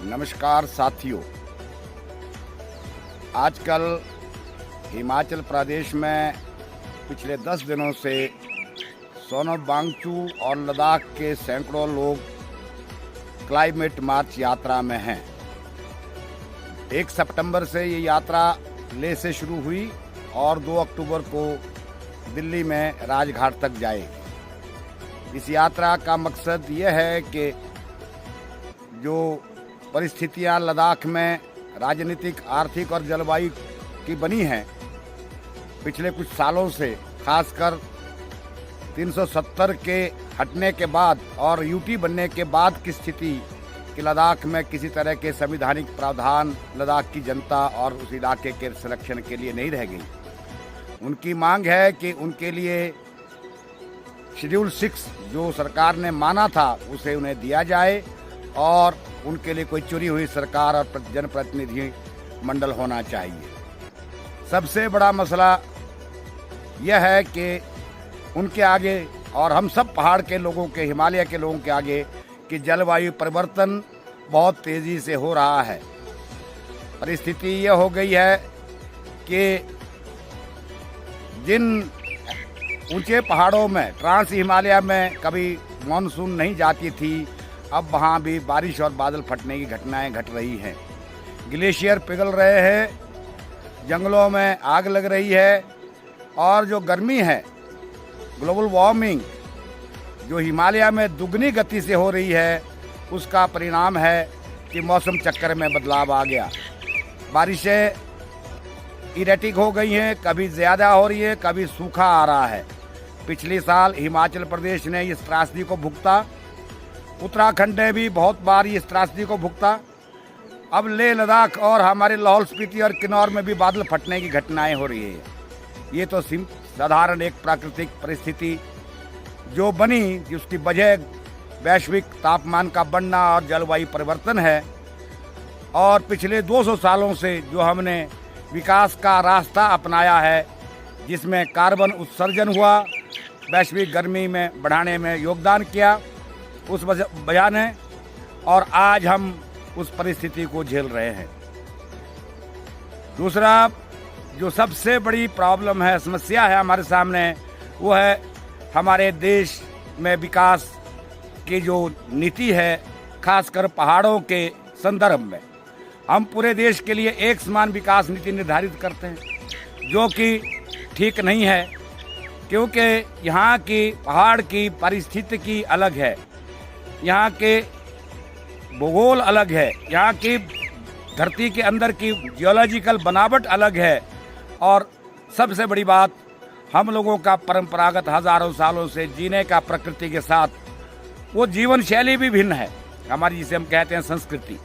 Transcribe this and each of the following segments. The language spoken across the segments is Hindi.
नमस्कार साथियों, आजकल हिमाचल प्रदेश में पिछले 10 दिनों से सोनम वांगचू और लद्दाख के सैकड़ों लोग क्लाइमेट मार्च यात्रा में हैं। 1 सितंबर से ये यात्रा लेह से शुरू हुई और 2 अक्टूबर को दिल्ली में राजघाट तक जाएगी। इस यात्रा का मकसद ये है कि जो परिस्थितियां लद्दाख में राजनीतिक, आर्थिक और जलवायु की बनी हैं पिछले कुछ सालों से, खासकर 370 के हटने के बाद और यूटी बनने के बाद की स्थिति कि लद्दाख में किसी तरह के संवैधानिक प्रावधान लद्दाख की जनता और उस इलाके के संरक्षण के लिए नहीं रह गई। उनकी मांग है कि उनके लिए शेड्यूल 6 जो सरकार ने माना था उसे उन्हें दिया जाए और उनके लिए कोई चुनी हुई सरकार और जनप्रतिनिधि मंडल होना चाहिए। सबसे बड़ा मसला यह है कि उनके आगे और हम सब पहाड़ के लोगों के, हिमालय के लोगों के आगे कि जलवायु परिवर्तन बहुत तेज़ी से हो रहा है। परिस्थिति ये हो गई है कि जिन ऊंचे पहाड़ों में, ट्रांस हिमालय में कभी मानसून नहीं जाती थी, अब वहाँ भी बारिश और बादल फटने की घटनाएं घट रही हैं। ग्लेशियर पिघल रहे हैं, जंगलों में आग लग रही है और जो गर्मी है, ग्लोबल वार्मिंग जो हिमालय में दुगनी गति से हो रही है, उसका परिणाम है कि मौसम चक्कर में बदलाव आ गया। बारिशें इरेटिक हो गई हैं, कभी ज़्यादा हो रही है, कभी सूखा आ रहा है। पिछले साल हिमाचल प्रदेश ने इस त्रासदी को भुगता, उत्तराखंड ने भी बहुत बार इस त्रासदी को भुगता। अब लेह लद्दाख और हमारे लाहौल स्पीति और किन्नौर में भी बादल फटने की घटनाएं हो रही है। ये तो साधारण एक प्राकृतिक परिस्थिति जो बनी, जिसकी वजह वैश्विक तापमान का बढ़ना और जलवायु परिवर्तन है। और पिछले 200 सालों से जो हमने विकास का रास्ता अपनाया है, जिसमें कार्बन उत्सर्जन हुआ, वैश्विक गर्मी में बढ़ाने में योगदान किया, उस वजह ने, और आज हम उस परिस्थिति को झेल रहे हैं। दूसरा जो सबसे बड़ी प्रॉब्लम है, समस्या है हमारे सामने, वो है हमारे देश में विकास की जो नीति है, खासकर पहाड़ों के संदर्भ में। हम पूरे देश के लिए एक समान विकास नीति निर्धारित करते हैं, जो कि ठीक नहीं है, क्योंकि यहाँ की पहाड़ की पारिस्थितिकी अलग है, यहाँ के भूगोल अलग है, यहाँ की धरती के अंदर की जियोलॉजिकल बनावट अलग है, और सबसे बड़ी बात, हम लोगों का परंपरागत हजारों सालों से जीने का प्रकृति के साथ वो जीवन शैली भी भिन्न है हमारी, जिसे हम कहते हैं संस्कृति।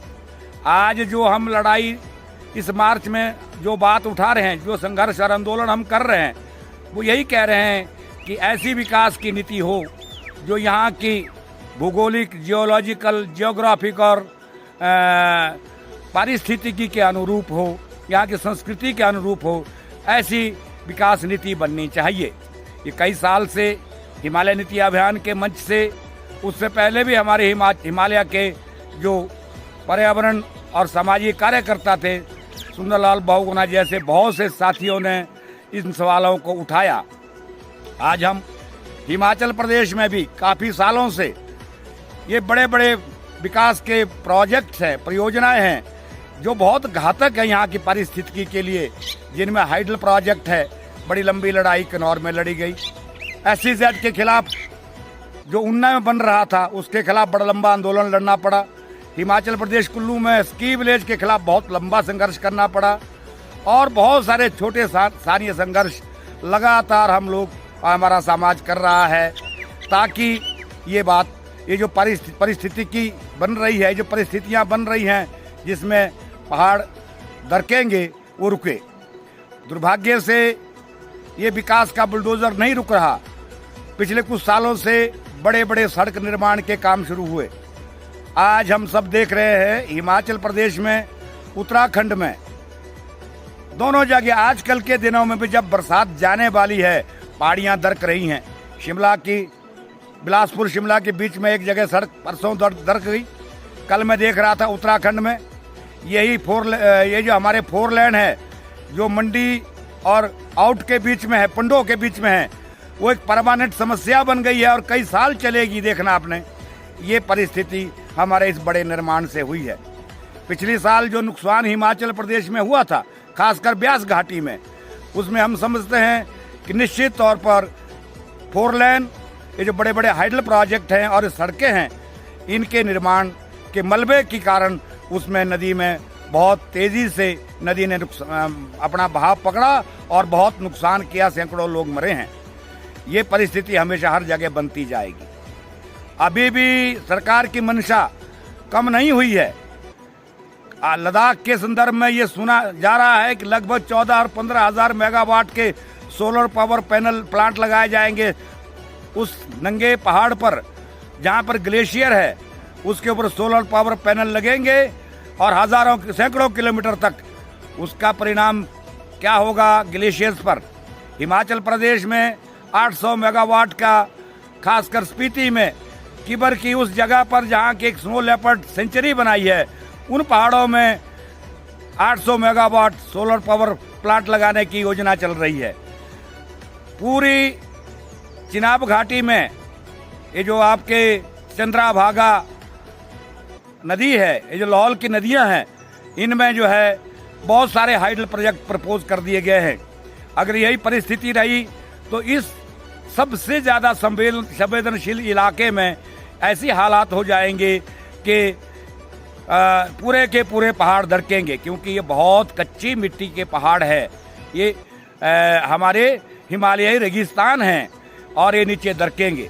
आज जो हम लड़ाई इस मार्च में जो बात उठा रहे हैं, जो संघर्ष और आंदोलन हम कर रहे हैं, वो यही कह रहे हैं कि ऐसी विकास की नीति हो जो यहाँ की भूगोलिक, जियोलॉजिकल, जियोग्राफिक और पारिस्थितिकी के अनुरूप हो, यहाँ की संस्कृति के अनुरूप हो। ऐसी विकास नीति बननी चाहिए। ये कई साल से हिमालय नीति अभियान के मंच से, उससे पहले भी हमारे हिमालय के जो पर्यावरण और सामाजिक कार्यकर्ता थे, सुंदरलाल बहुगुणा जैसे बहुत से साथियों ने इन सवालों को उठाया। आज हम हिमाचल प्रदेश में भी काफ़ी सालों से ये बड़े बड़े विकास के प्रोजेक्ट्स हैं, परियोजनाएं हैं, जो बहुत घातक है यहाँ की पारिस्थितिकी के लिए, जिनमें हाइडल प्रोजेक्ट है। बड़ी लंबी लड़ाई किन्नौर में लड़ी गई। SEZ के खिलाफ जो ऊना में बन रहा था, उसके खिलाफ बड़ा लंबा आंदोलन लड़ना पड़ा। हिमाचल प्रदेश कुल्लू में स्की विलेज के खिलाफ बहुत लंबा संघर्ष करना पड़ा, और बहुत सारे छोटे स्थानीय संघर्ष लगातार हम लोग और हमारा समाज कर रहा है, ताकि ये जो परिस्थितिकी बन रही है, जो परिस्थितियां बन रही हैं जिसमें पहाड़ दरकेंगे, वो रुके। दुर्भाग्य से ये विकास का बुलडोजर नहीं रुक रहा। पिछले कुछ सालों से बड़े बड़े सड़क निर्माण के काम शुरू हुए। आज हम सब देख रहे हैं हिमाचल प्रदेश में, उत्तराखंड में, दोनों जगह आजकल के दिनों में भी जब बरसात जाने वाली है, पहाड़ियां दरक रही हैं। बिलासपुर शिमला के बीच में एक जगह सड़क परसों दरक गई। कल मैं देख रहा था उत्तराखंड में ये जो हमारे 4 लेन है जो मंडी और आउट के बीच में है, पंडों के बीच में है, वो एक परमानेंट समस्या बन गई है और कई साल चलेगी। देखना आपने, ये परिस्थिति हमारे इस बड़े निर्माण से हुई है। पिछले साल जो नुकसान हिमाचल प्रदेश में हुआ था, खासकर ब्यास घाटी में, उसमें हम समझते हैं कि निश्चित तौर पर 4 लेन, ये जो बड़े बड़े हाइडल प्रोजेक्ट हैं और सड़कें हैं, इनके निर्माण के मलबे के कारण उसमें नदी में बहुत तेजी से नदी ने अपना बहाव पकड़ा और बहुत नुकसान किया, सैकड़ों लोग मरे हैं। ये परिस्थिति हमेशा हर जगह बनती जाएगी। अभी भी सरकार की मंशा कम नहीं हुई है। लद्दाख के संदर्भ में ये सुना जा रहा है कि लगभग 14 और 15 हजार मेगावाट के सोलर पावर पैनल प्लांट लगाए जाएंगे उस नंगे पहाड़ पर, जहां पर ग्लेशियर है, उसके ऊपर सोलर पावर पैनल लगेंगे और हजारों सैकड़ों किलोमीटर तक उसका परिणाम क्या होगा ग्लेशियर्स पर। हिमाचल प्रदेश में 800 मेगावाट का, खासकर स्पीति में किबर की उस जगह पर जहां की एक स्नो लेपर्ड सेंचुरी बनाई है, उन पहाड़ों में 800 मेगावाट सोलर पावर प्लांट लगाने की योजना चल रही है। पूरी चिनाब घाटी में ये जो आपके चंद्राभागा नदी है, ये जो लाहौल की नदियां हैं, इनमें जो है बहुत सारे हाइडल प्रोजेक्ट प्रपोज कर दिए गए हैं। अगर यही परिस्थिति रही तो इस सबसे ज़्यादा संवेदनशील इलाके में ऐसी हालात हो जाएंगे कि पूरे के पूरे पहाड़ दरकेंगे, क्योंकि ये बहुत कच्ची मिट्टी के पहाड़ है। ये हमारे हिमालयी रेगिस्तान हैं और ये नीचे दरकेंगे।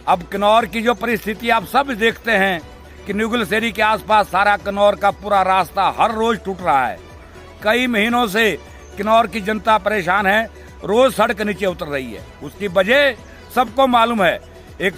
अब किन्नौर की जो परिस्थिति आप सब देखते हैं कि न्यूगलसेरी के आसपास सारा किन्नौर का पूरा रास्ता हर रोज टूट रहा है। कई महीनों से किन्नौर की जनता परेशान है, रोज सड़क नीचे उतर रही है। उसकी वजह सबको मालूम है। एक